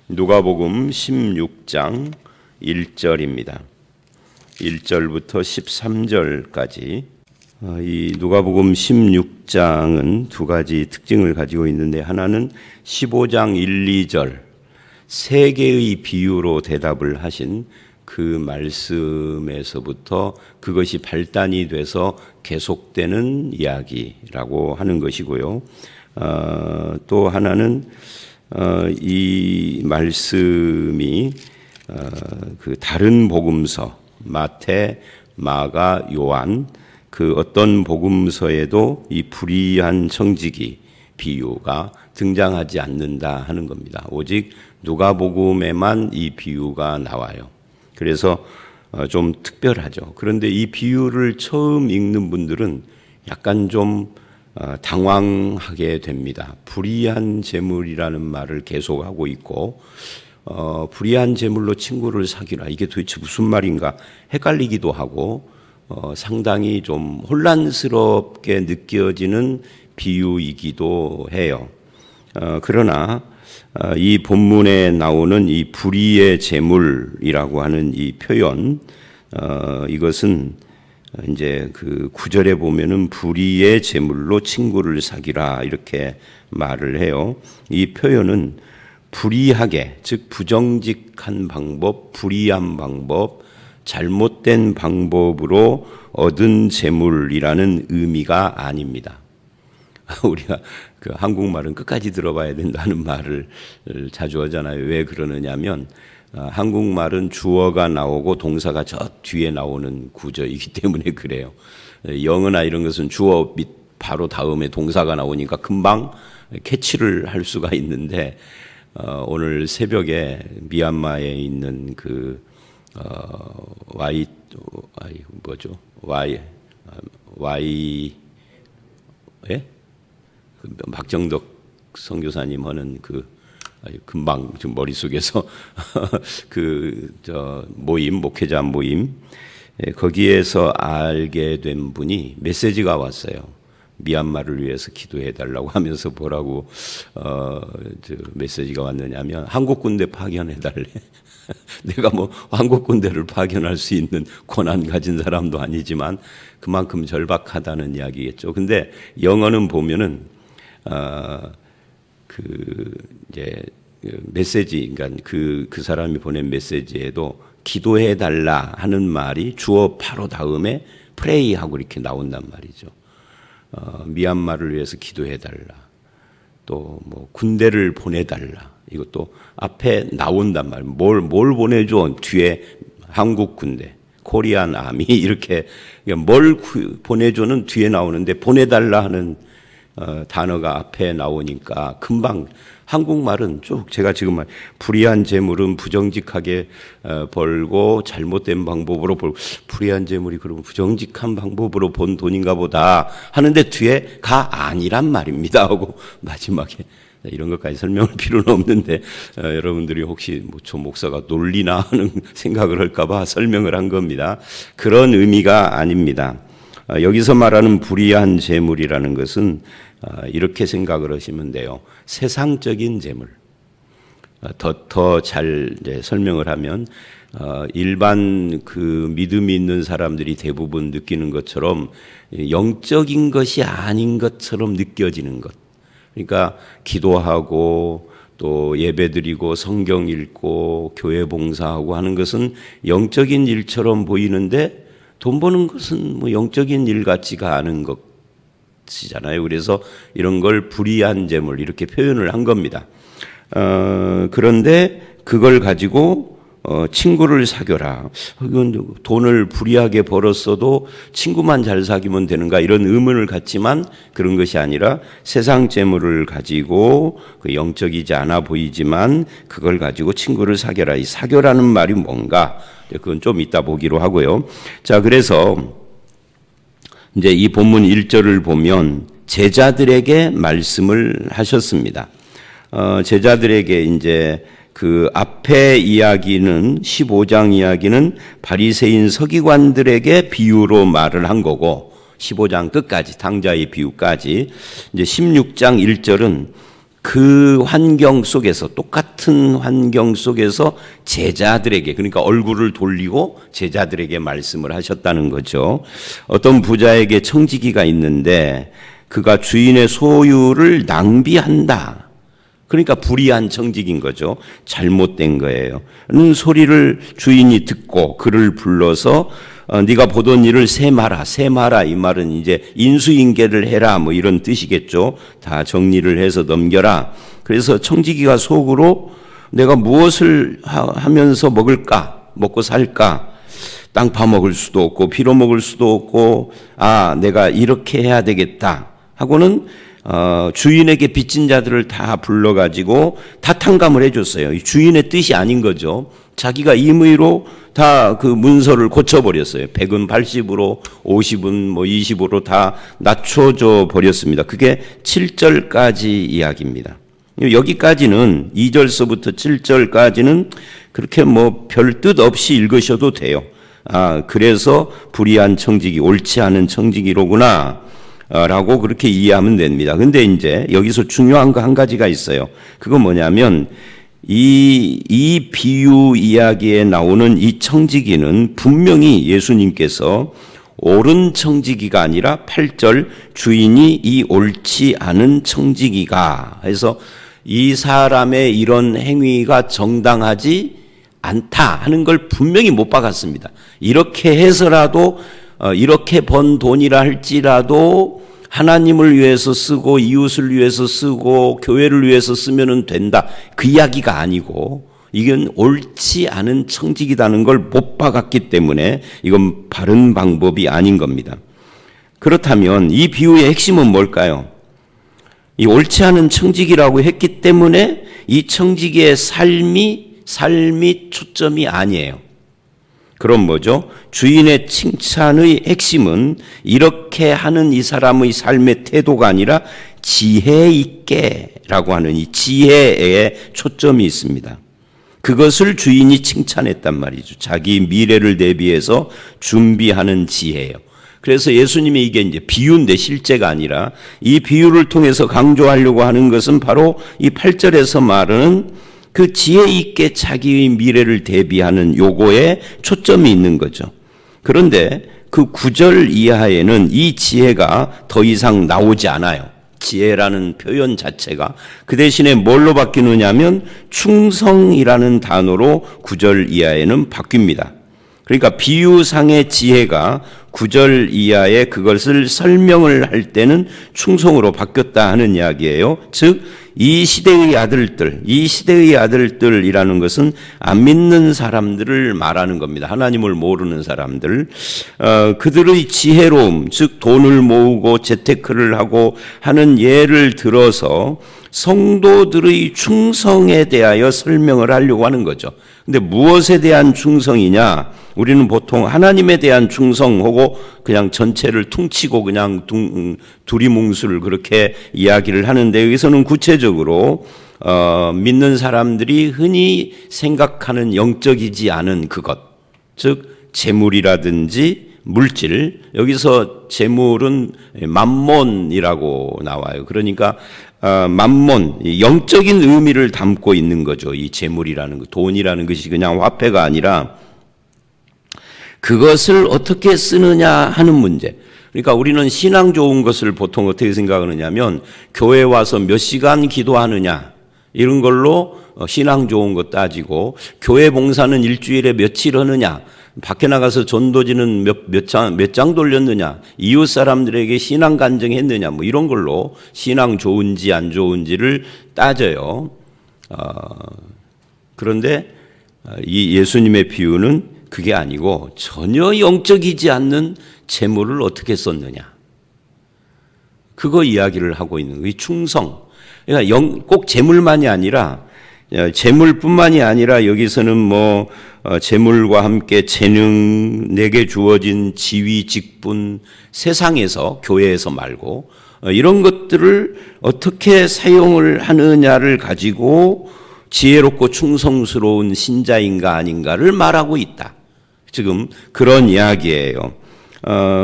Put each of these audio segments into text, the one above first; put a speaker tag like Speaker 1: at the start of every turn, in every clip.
Speaker 1: 누가복음 16장 1절입니다. 1절부터 13절까지 이 누가복음 16장은 두 가지 특징을 가지고 있는데, 하나는 15장 1, 2절 세 개의 비유로 대답을 하신 그 말씀에서부터 그것이 발단이 돼서 계속되는 이야기라고 하는 것이고요. 또 하나는 이 말씀이 그 다른 복음서 마태, 마가, 요한 그 어떤 복음서에도 이 불의한 청지기 비유가 등장하지 않는다 하는 겁니다. 오직 누가복음에만 이 비유가 나와요. 그래서 좀 특별하죠. 그런데 이 비유를 처음 읽는 분들은 약간 좀 당황하게 됩니다. 불의한 재물이라는 말을 계속하고 있고, 불의한 재물로 친구를 사귀라, 이게 도대체 무슨 말인가 헷갈리기도 하고, 상당히 좀 혼란스럽게 느껴지는 비유이기도 해요. 그러나 이 본문에 나오는 이 불의의 재물이라고 하는 이 표현, 이것은 이제 그 9절에 보면은 불의의 재물로 친구를 사귀라 이렇게 말을 해요. 이 표현은 불의하게, 즉 부정직한 방법, 불의한 방법, 잘못된 방법으로 얻은 재물이라는 의미가 아닙니다. 우리가 그 한국말은 끝까지 들어봐야 된다는 말을 자주 하잖아요. 왜 그러느냐면 한국말은 주어가 나오고 동사가 저 뒤에 나오는 구조이기 때문에 그래요. 영어나 이런 것은 주어 밑 바로 다음에 동사가 나오니까 금방 캐치를 할 수가 있는데, 오늘 새벽에 미얀마에 있는 그 박정덕 선교사님 하는 금방 좀 머릿속에서 모임, 목회자 모임, 거기에서 알게 된 분이 메시지가 왔어요. 미얀마를 위해서 기도해 달라고 하면서 뭐라고 메시지가 왔느냐면, 한국 군대 파견해 달래. 내가 뭐 한국 군대를 파견할 수 있는 권한 가진 사람도 아니지만 그만큼 절박하다는 이야기겠죠. 근데 영어는 보면은 이제 메시지, 그러니까 그 사람이 보낸 메시지에도 기도해 달라 하는 말이 주어 바로 다음에 프레이하고 이렇게 나온단 말이죠. 미얀마를 위해서 기도해 달라. 또 뭐 군대를 보내 달라. 이것도 앞에 나온단 말이에요. 뭘 보내줘? 뒤에 한국 군대, 코리안 아미 이렇게, 뭘 보내줘는 뒤에 나오는데 보내달라 하는 단어가 앞에 나오니까 금방, 한국말은 쭉 제가 지금 불의한 재물은 부정직하게 벌고 잘못된 방법으로 벌고, 불의한 재물이 그러면 부정직한 방법으로 번 돈인가 보다 하는데 뒤에 가 아니란 말입니다 하고 마지막에 이런 것까지 설명할 필요는 없는데, 여러분들이 혹시 저 목사가 논리나 하는 생각을 할까봐 설명을 한 겁니다. 그런 의미가 아닙니다. 여기서 말하는 불의한 재물이라는 것은 이렇게 생각을 하시면 돼요. 세상적인 재물. 더 잘 설명을 하면, 일반 그 믿음이 있는 사람들이 대부분 느끼는 것처럼 영적인 것이 아닌 것처럼 느껴지는 것. 그러니까 기도하고 또 예배드리고 성경 읽고 교회 봉사하고 하는 것은 영적인 일처럼 보이는데, 돈 버는 것은 뭐 영적인 일 같지가 않은 것이잖아요. 그래서 이런 걸 불의한 재물 이렇게 표현을 한 겁니다. 그런데 그걸 가지고 친구를 사귀라. 이건 돈을 불의하게 벌었어도 친구만 잘 사귀면 되는가, 이런 의문을 갖지만 그런 것이 아니라 세상 재물을 가지고 그 영적이지 않아 보이지만 그걸 가지고 친구를 사귀라. 이 사귀라는 말이 뭔가, 그건 좀 이따 보기로 하고요. 자, 그래서 이제 이 본문 1절을 보면 제자들에게 말씀을 하셨습니다. 제자들에게 이제 그 앞에 이야기는, 15장 이야기는 바리새인 서기관들에게 비유로 말을 한 거고, 15장 끝까지 당자의 비유까지, 이제 16장 1절은 그 환경 속에서, 똑같은 환경 속에서 제자들에게, 그러니까 얼굴을 돌리고 제자들에게 말씀을 하셨다는 거죠. 어떤 부자에게 청지기가 있는데 그가 주인의 소유를 낭비한다. 그러니까 불의한 청지기인 거죠. 잘못된 거예요. 는 소리를 주인이 듣고 그를 불러서 네가 보던 일을 세마라. 이 말은 이제 인수인계를 해라 뭐 이런 뜻이겠죠. 다 정리를 해서 넘겨라. 그래서 청지기가 속으로 내가 무엇을 하면서 먹고 살까? 땅 파먹을 수도 없고 피로 먹을 수도 없고 내가 이렇게 해야 되겠다 하고는 주인에게 빚진 자들을 다 불러가지고 다 탕감을 해줬어요. 주인의 뜻이 아닌 거죠. 자기가 임의로 다 그 문서를 고쳐버렸어요. 100은 80으로 50은 20으로 다 낮춰줘 버렸습니다. 그게 7절까지 이야기입니다. 여기까지는 2절서부터 7절까지는 그렇게 별 뜻 없이 읽으셔도 돼요. 그래서 불의한 청지기, 옳지 않은 청지기로구나 라고 그렇게 이해하면 됩니다. 근데 이제 여기서 중요한 거 한 가지가 있어요. 그건 뭐냐면 이 비유 이야기에 나오는 이 청지기는 분명히 예수님께서 옳은 청지기가 아니라 8절 주인이 이 옳지 않은 청지기가 해서 이 사람의 이런 행위가 정당하지 않다 하는 걸 분명히 못 박았습니다. 이렇게 해서라도 이렇게 번 돈이라 할지라도 하나님을 위해서 쓰고 이웃을 위해서 쓰고 교회를 위해서 쓰면 된다. 그 이야기가 아니고 이건 옳지 않은 청지기라는 걸 못 박았기 때문에 이건 바른 방법이 아닌 겁니다. 그렇다면 이 비유의 핵심은 뭘까요? 이 옳지 않은 청지기라고 했기 때문에 이 청지기의 삶이 초점이 아니에요. 그럼 뭐죠? 주인의 칭찬의 핵심은 이렇게 하는 이 사람의 삶의 태도가 아니라 지혜 있게라고 하는 이 지혜에 초점이 있습니다. 그것을 주인이 칭찬했단 말이죠. 자기 미래를 대비해서 준비하는 지혜예요. 그래서 예수님이 이게 이제 비유인데 실제가 아니라 이 비유를 통해서 강조하려고 하는 것은 바로 이 8절에서 말하는 그 지혜 있게 자기의 미래를 대비하는 요거에 초점이 있는 거죠. 그런데 그 9절 이하에는 이 지혜가 더 이상 나오지 않아요. 지혜라는 표현 자체가 그 대신에 뭘로 바뀌느냐면 충성이라는 단어로 9절 이하에는 바뀝니다. 그러니까 비유상의 지혜가 9절 이하에 그것을 설명을 할 때는 충성으로 바뀌었다 하는 이야기예요. 즉 이 시대의 아들들이라는 것은 안 믿는 사람들을 말하는 겁니다. 하나님을 모르는 사람들. 그들의 지혜로움, 즉 돈을 모으고 재테크를 하고 하는 예를 들어서 성도들의 충성에 대하여 설명을 하려고 하는 거죠. 근데 무엇에 대한 충성이냐? 우리는 보통 하나님에 대한 충성하고 그냥 전체를 퉁치고 그냥 두리뭉술 그렇게 이야기를 하는데 여기서는 구체적으로 믿는 사람들이 흔히 생각하는 영적이지 않은 그것, 즉 재물이라든지 물질, 여기서 재물은 맘몬이라고 나와요. 그러니까 맘몬, 영적인 의미를 담고 있는 거죠. 이 재물이라는 것, 돈이라는 것이 그냥 화폐가 아니라 그것을 어떻게 쓰느냐 하는 문제. 그러니까 우리는 신앙 좋은 것을 보통 어떻게 생각하느냐면 교회 와서 몇 시간 기도하느냐 이런 걸로 신앙 좋은 것 따지고 교회 봉사는 일주일에 며칠 하느냐 밖에 나가서 전도지는 몇 장 돌렸느냐 이웃 사람들에게 신앙 간증했느냐 뭐 이런 걸로 신앙 좋은지 안 좋은지를 따져요. 그런데 이 예수님의 비유는 그게 아니고 전혀 영적이지 않는 재물을 어떻게 썼느냐. 그거 이야기를 하고 있는 거예요. 충성. 그러니까 꼭 재물만이 아니라 재물뿐만이 아니라 여기서는 재물과 함께 재능, 내게 주어진 지위, 직분, 세상에서 교회에서 말고 이런 것들을 어떻게 사용을 하느냐를 가지고 지혜롭고 충성스러운 신자인가 아닌가를 말하고 있다. 지금 그런 이야기예요.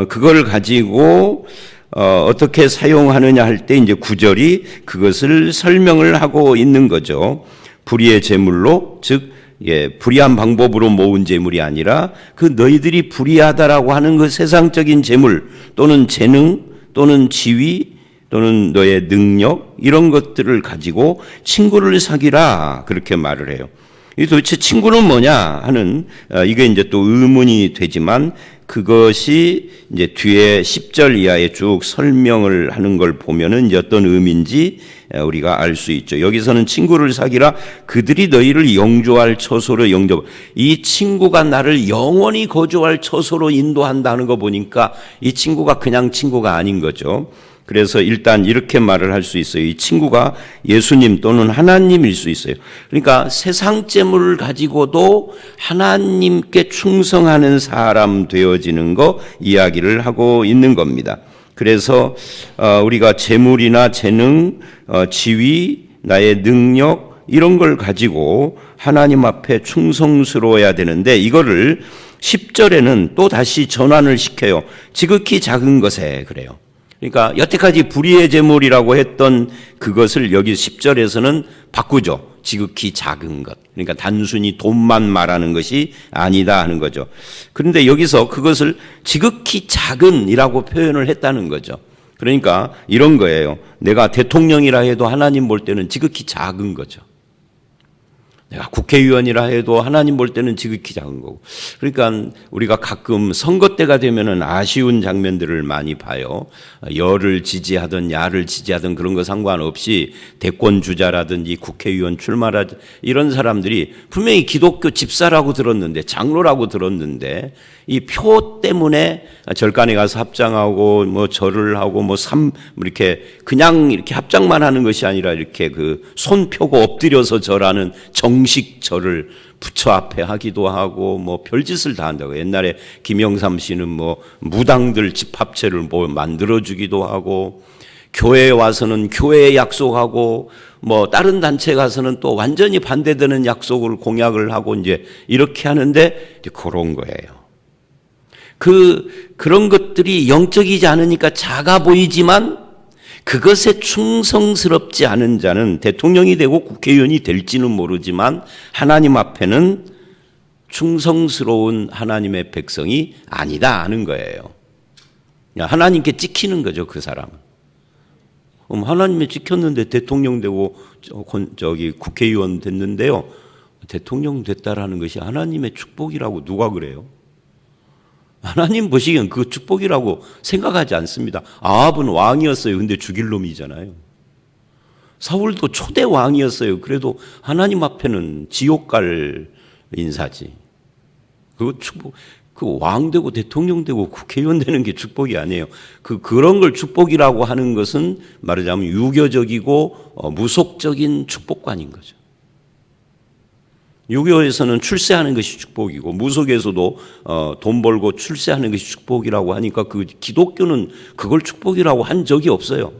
Speaker 1: 그걸 가지고 어떻게 사용하느냐 할 때 이제 9절이 그것을 설명을 하고 있는 거죠. 불의의 제물로, 즉 불의한 방법으로 모은 제물이 아니라 그 너희들이 불의하다라고 하는 그 세상적인 제물 또는 재능 또는 지위 또는 너의 능력 이런 것들을 가지고 친구를 사귀라 그렇게 말을 해요. 이 도대체 친구는 뭐냐 하는 이게 이제 또 의문이 되지만 그것이 이제 뒤에 10절 이하에 쭉 설명을 하는 걸 보면은 이제 어떤 의미인지 우리가 알 수 있죠. 여기서는 친구를 사귀라 그들이 너희를 영조할 처소로 이 친구가 나를 영원히 거주할 처소로 인도한다는 거 보니까 이 친구가 그냥 친구가 아닌 거죠. 그래서 일단 이렇게 말을 할 수 있어요. 이 친구가 예수님 또는 하나님일 수 있어요. 그러니까 세상 재물을 가지고도 하나님께 충성하는 사람 되어지는 거 이야기를 하고 있는 겁니다. 그래서 우리가 재물이나 재능, 지위, 나의 능력 이런 걸 가지고 하나님 앞에 충성스러워야 되는데 이거를 10절에는 또 다시 전환을 시켜요. 지극히 작은 것에 그래요. 그러니까 여태까지 불의의 제물이라고 했던 그것을 여기 10절에서는 바꾸죠. 지극히 작은 것. 그러니까 단순히 돈만 말하는 것이 아니다 하는 거죠. 그런데 여기서 그것을 지극히 작은이라고 표현을 했다는 거죠. 그러니까 이런 거예요. 내가 대통령이라 해도 하나님 볼 때는 지극히 작은 거죠. 내가 국회의원이라 해도 하나님 볼 때는 지극히 작은 거고. 그러니까 우리가 가끔 선거 때가 되면은 아쉬운 장면들을 많이 봐요. 여를 지지하든 야를 지지하든 그런 거 상관없이 대권 주자라든지 국회의원 출마라든지 이런 사람들이 분명히 기독교 집사라고 들었는데 장로라고 들었는데 이 표 때문에 절간에 가서 합장하고 뭐 절을 하고 뭐 이렇게 그냥 이렇게 합장만 하는 것이 아니라 이렇게 그 손 펴고 엎드려서 절하는 정식 절을 부처 앞에 하기도 하고 뭐 별짓을 다 한다고. 옛날에 김영삼 씨는 뭐 무당들 집합체를 뭐 만들어주기도 하고 교회에 와서는 교회에 약속하고 뭐 다른 단체 가서는 또 완전히 반대되는 약속을 공약을 하고 이제 이렇게 하는데 그런 거예요. 그런 것들이 영적이지 않으니까 작아 보이지만 그것에 충성스럽지 않은 자는 대통령이 되고 국회의원이 될지는 모르지만 하나님 앞에는 충성스러운 하나님의 백성이 아니다 하는 거예요. 하나님께 찍히는 거죠, 그 사람은. 하나님에 찍혔는데 대통령 되고 국회의원 됐는데요. 대통령 됐다라는 것이 하나님의 축복이라고 누가 그래요? 하나님 보시기엔 그 축복이라고 생각하지 않습니다. 아합은 왕이었어요. 근데 죽일 놈이잖아요. 사울도 초대 왕이었어요. 그래도 하나님 앞에는 지옥 갈 인사지. 그 축복, 그 왕 되고 대통령 되고 국회의원 되는 게 축복이 아니에요. 그런 걸 축복이라고 하는 것은 말하자면 유교적이고 무속적인 축복관인 거죠. 유교에서는 출세하는 것이 축복이고 무속에서도 돈 벌고 출세하는 것이 축복이라고 하니까 그 기독교는 그걸 축복이라고 한 적이 없어요.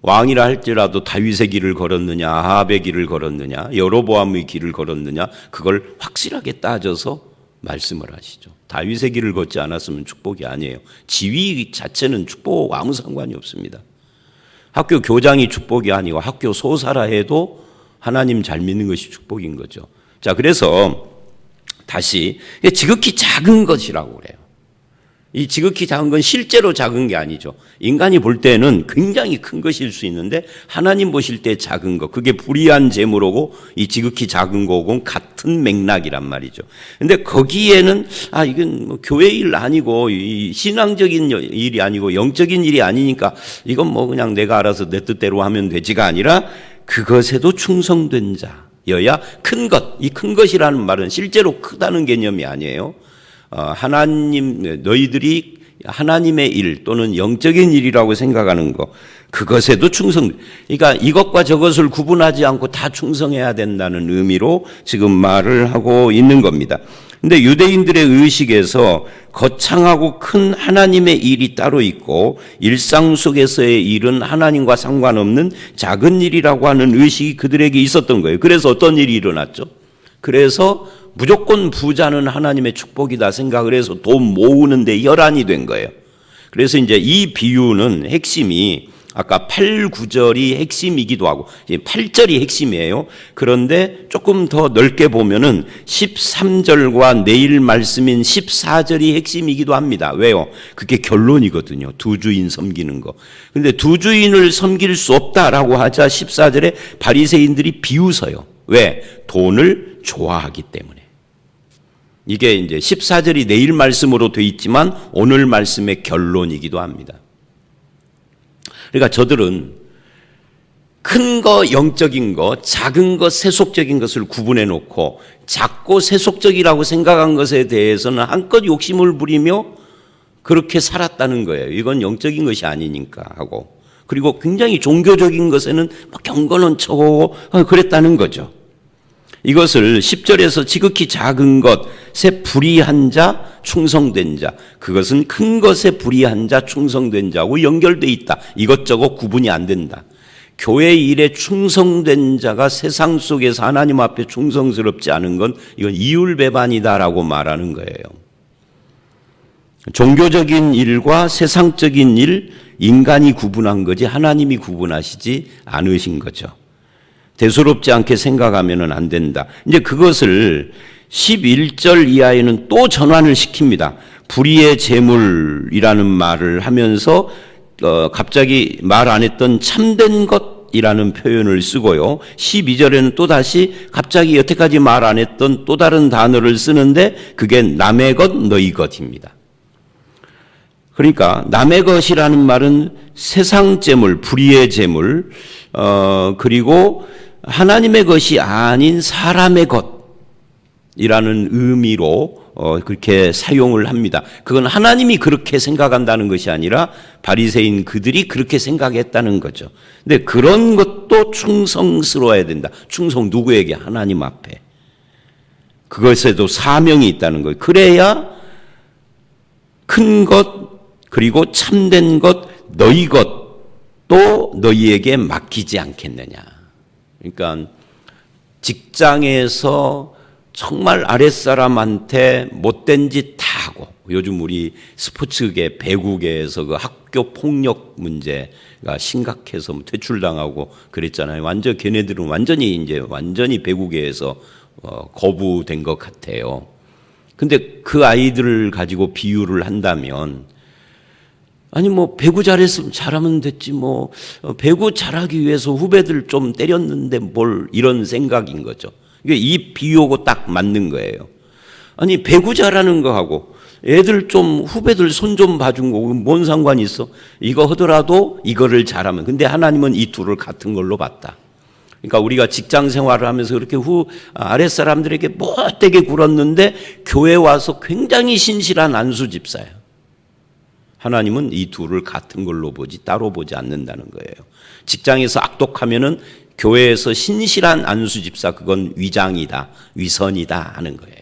Speaker 1: 왕이라 할지라도 다윗의 길을 걸었느냐 아합의 길을 걸었느냐 여로보암의 길을 걸었느냐 그걸 확실하게 따져서 말씀을 하시죠. 다윗의 길을 걷지 않았으면 축복이 아니에요. 지위 자체는 축복하고 아무 상관이 없습니다. 학교 교장이 축복이 아니고 학교 소사라 해도 하나님 잘 믿는 것이 축복인 거죠. 자, 그래서 다시 지극히 작은 것이라고 그래요. 이 지극히 작은 건 실제로 작은 게 아니죠. 인간이 볼 때는 굉장히 큰 것일 수 있는데 하나님 보실 때 작은 것, 그게 불의한 재물이고 이 지극히 작은 거하고는 같은 맥락이란 말이죠. 근데 거기에는 이건 뭐 교회 일 아니고 이 신앙적인 일이 아니고 영적인 일이 아니니까 이건 뭐 그냥 내가 알아서 내 뜻대로 하면 되지가 아니라 그것에도 충성된 자여야 큰 것, 이 큰 것이라는 말은 실제로 크다는 개념이 아니에요. 하나님, 너희들이 하나님의 일 또는 영적인 일이라고 생각하는 것, 그것에도 충성. 그러니까 이것과 저것을 구분하지 않고 다 충성해야 된다는 의미로 지금 말을 하고 있는 겁니다. 근데 유대인들의 의식에서 거창하고 큰 하나님의 일이 따로 있고 일상 속에서의 일은 하나님과 상관없는 작은 일이라고 하는 의식이 그들에게 있었던 거예요. 그래서 어떤 일이 일어났죠? 그래서 무조건 부자는 하나님의 축복이다 생각을 해서 돈 모으는 데 혈안이 된 거예요. 그래서 이제 이 비유는 핵심이 아까 8, 9절이 핵심이기도 하고 8절이 핵심이에요. 그런데 조금 더 넓게 보면은 13절과 내일 말씀인 14절이 핵심이기도 합니다. 왜요? 그게 결론이거든요. 두 주인 섬기는 거. 근데 두 주인을 섬길 수 없다라고 하자 14절에 바리새인들이 비웃어요. 왜? 돈을 좋아하기 때문에. 이게 이제 14절이 내일 말씀으로 돼 있지만 오늘 말씀의 결론이기도 합니다. 그러니까 저들은 큰 거 영적인 거, 작은 거 세속적인 것을 구분해 놓고 작고 세속적이라고 생각한 것에 대해서는 한껏 욕심을 부리며 그렇게 살았다는 거예요. 이건 영적인 것이 아니니까 하고. 그리고 굉장히 종교적인 것에는 경건한 척하고 그랬다는 거죠. 이것을 10절에서 지극히 작은 것에 불의한 자, 충성된 자, 그것은 큰 것에 불의한 자, 충성된 자하고 연결되어 있다. 이것저것 구분이 안 된다. 교회 일에 충성된 자가 세상 속에서 하나님 앞에 충성스럽지 않은 건 이건 이율배반이다라고 말하는 거예요. 종교적인 일과 세상적인 일, 인간이 구분한 거지 하나님이 구분하시지 않으신 거죠. 대수롭지 않게 생각하면 안 된다. 이제 그것을 11절 이하에는 또 전환을 시킵니다. 불의의 재물이라는 말을 하면서 갑자기 말 안 했던 참된 것이라는 표현을 쓰고요. 12절에는 또 다시 갑자기 여태까지 말 안 했던 또 다른 단어를 쓰는데 그게 남의 것, 너희 것입니다. 그러니까 남의 것이라는 말은 세상 재물, 불의의 재물, 그리고 하나님의 것이 아닌 사람의 것이라는 의미로 그렇게 사용을 합니다. 그건 하나님이 그렇게 생각한다는 것이 아니라 바리새인 그들이 그렇게 생각했다는 거죠. 근데 그런 것도 충성스러워야 된다. 충성 누구에게? 하나님 앞에. 그것에도 사명이 있다는 거예요. 그래야 큰 것 그리고 참된 것 너희 것도 너희에게 맡기지 않겠느냐. 그러니까 직장에서 정말 아랫사람한테 못된 짓 다 하고 요즘 우리 스포츠계 배구계에서 그 학교 폭력 문제가 심각해서 퇴출당하고 그랬잖아요. 완전 걔네들은 완전히 배구계에서 거부된 것 같아요. 근데 그 아이들을 가지고 비유를 한다면 아니 배구 잘하면 됐지 배구 잘하기 위해서 후배들 좀 때렸는데 뭘 이런 생각인 거죠. 이 비유하고 딱 맞는 거예요. 아니 배구 잘하는 거하고 애들 좀 후배들 손 좀 봐준 거 뭔 상관이 있어? 이거 하더라도 이거를 잘하면. 근데 하나님은 이 둘을 같은 걸로 봤다. 그러니까 우리가 직장 생활을 하면서 그렇게 아랫사람들에게 못되게 굴었는데 교회 와서 굉장히 신실한 안수 집사예요. 하나님은 이 둘을 같은 걸로 보지 따로 보지 않는다는 거예요. 직장에서 악독하면은 교회에서 신실한 안수 집사 그건 위장이다, 위선이다 하는 거예요.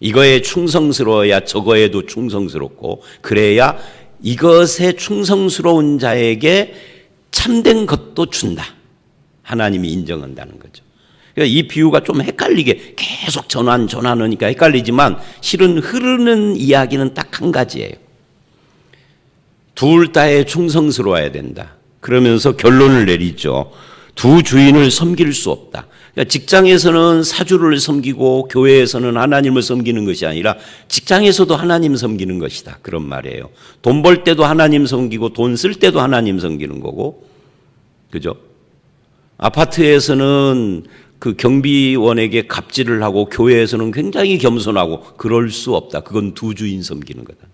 Speaker 1: 이거에 충성스러워야 저거에도 충성스럽고 그래야 이것에 충성스러운 자에게 참된 것도 준다. 하나님이 인정한다는 거죠. 그러니까 이 비유가 좀 헷갈리게 계속 전환하니까 헷갈리지만 실은 흐르는 이야기는 딱 한 가지예요. 둘 다에 충성스러워야 된다. 그러면서 결론을 내리죠. 두 주인을 섬길 수 없다. 그러니까 직장에서는 사주를 섬기고 교회에서는 하나님을 섬기는 것이 아니라 직장에서도 하나님 섬기는 것이다. 그런 말이에요. 돈 벌 때도 하나님 섬기고 돈 쓸 때도 하나님 섬기는 거고, 그죠? 아파트에서는 그 경비원에게 갑질을 하고 교회에서는 굉장히 겸손하고 그럴 수 없다. 그건 두 주인 섬기는 거다.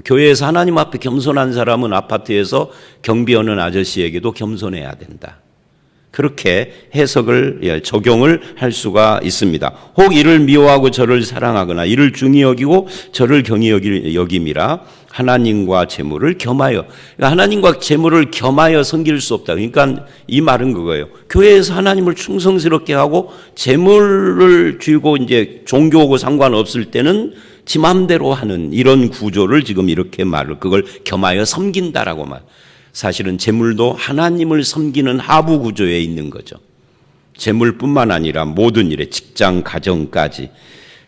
Speaker 1: 교회에서 하나님 앞에 겸손한 사람은 아파트에서 경비하는 아저씨에게도 겸손해야 된다. 그렇게 해석을 적용을 할 수가 있습니다. 혹 이를 미워하고 저를 사랑하거나 이를 중히 여기고 저를 경히 여김이라 하나님과 재물을 겸하여. 그러니까 하나님과 재물을 겸하여 섬길 수 없다. 그러니까 이 말은 그거예요. 교회에서 하나님을 충성스럽게 하고 재물을 쥐고 이제 종교하고 상관없을 때는 지 마음대로 하는 이런 구조를 지금 이렇게 그걸 겸하여 섬긴다라고 말. 사실은 재물도 하나님을 섬기는 하부 구조에 있는 거죠. 재물뿐만 아니라 모든 일에 직장, 가정까지.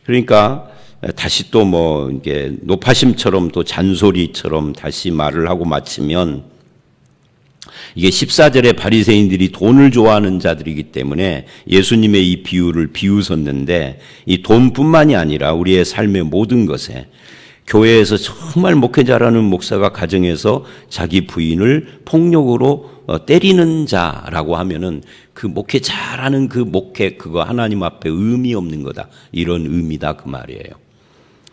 Speaker 1: 그러니까 다시 또 뭐 이게 노파심처럼 또 잔소리처럼 다시 말을 하고 마치면, 이게 14절에 바리새인들이 돈을 좋아하는 자들이기 때문에 예수님의 이 비유를 비웃었는데, 이 돈뿐만이 아니라 우리의 삶의 모든 것에, 교회에서 정말 목회 잘하는 목사가 가정에서 자기 부인을 폭력으로 때리는 자라고 하면은 그 목회 잘하는 그 목회, 그거 하나님 앞에 의미 없는 거다, 이런 의미다 그 말이에요.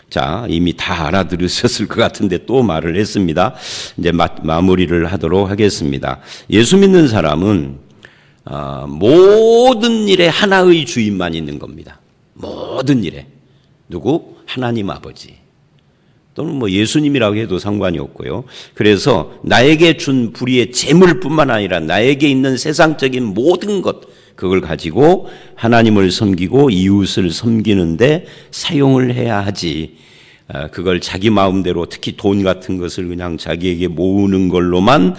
Speaker 1: 자, 이미 다 알아들으셨을 것 같은데 또 말을 했습니다. 이제 마무리를 하도록 하겠습니다. 예수 믿는 사람은 모든 일에 하나의 주인만 있는 겁니다. 모든 일에. 누구? 하나님 아버지. 또는 뭐 예수님이라고 해도 상관이 없고요. 그래서 나에게 준 불의의 재물뿐만 아니라 나에게 있는 세상적인 모든 것, 그걸 가지고 하나님을 섬기고 이웃을 섬기는데 사용을 해야 하지, 그걸 자기 마음대로, 특히 돈 같은 것을 그냥 자기에게 모으는 걸로만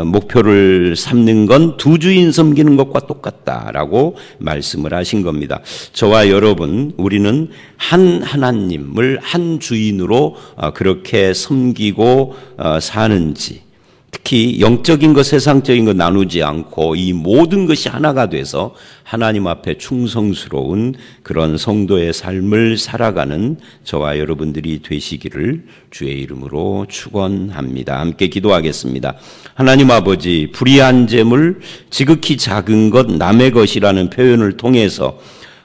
Speaker 1: 목표를 삼는 건 두 주인 섬기는 것과 똑같다라고 말씀을 하신 겁니다. 저와 여러분, 우리는 한 하나님을 한 주인으로 그렇게 섬기고 사는지, 특히 영적인 것, 세상적인 것 나누지 않고 이 모든 것이 하나가 돼서 하나님 앞에 충성스러운 그런 성도의 삶을 살아가는 저와 여러분들이 되시기를 주의 이름으로 축원합니다. 함께 기도하겠습니다. 하나님 아버지, 불의한 재물, 지극히 작은 것, 남의 것이라는 표현을 통해서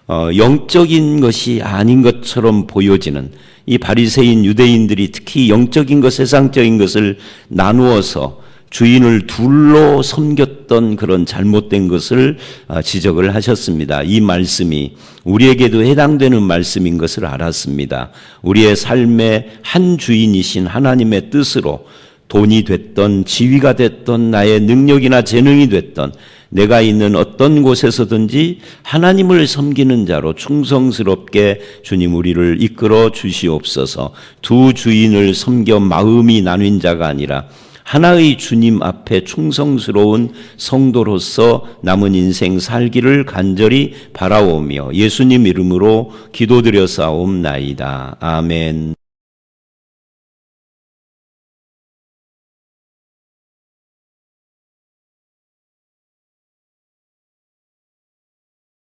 Speaker 1: 영적인 것이 아닌 것처럼 보여지는 이 바리새인 유대인들이 특히 영적인 것, 세상적인 것을 나누어서 주인을 둘로 섬겼던 그런 잘못된 것을 지적을 하셨습니다. 이 말씀이 우리에게도 해당되는 말씀인 것을 알았습니다. 우리의 삶의 한 주인이신 하나님의 뜻으로 돈이 됐던, 지위가 됐던, 나의 능력이나 재능이 됐던, 내가 있는 어떤 곳에서든지 하나님을 섬기는 자로 충성스럽게 주님 우리를 이끌어 주시옵소서. 두 주인을 섬겨 마음이 나뉜 자가 아니라 하나의 주님 앞에 충성스러운 성도로서 남은 인생 살기를 간절히 바라오며 예수님 이름으로 기도드려 싸움나이다. 아멘.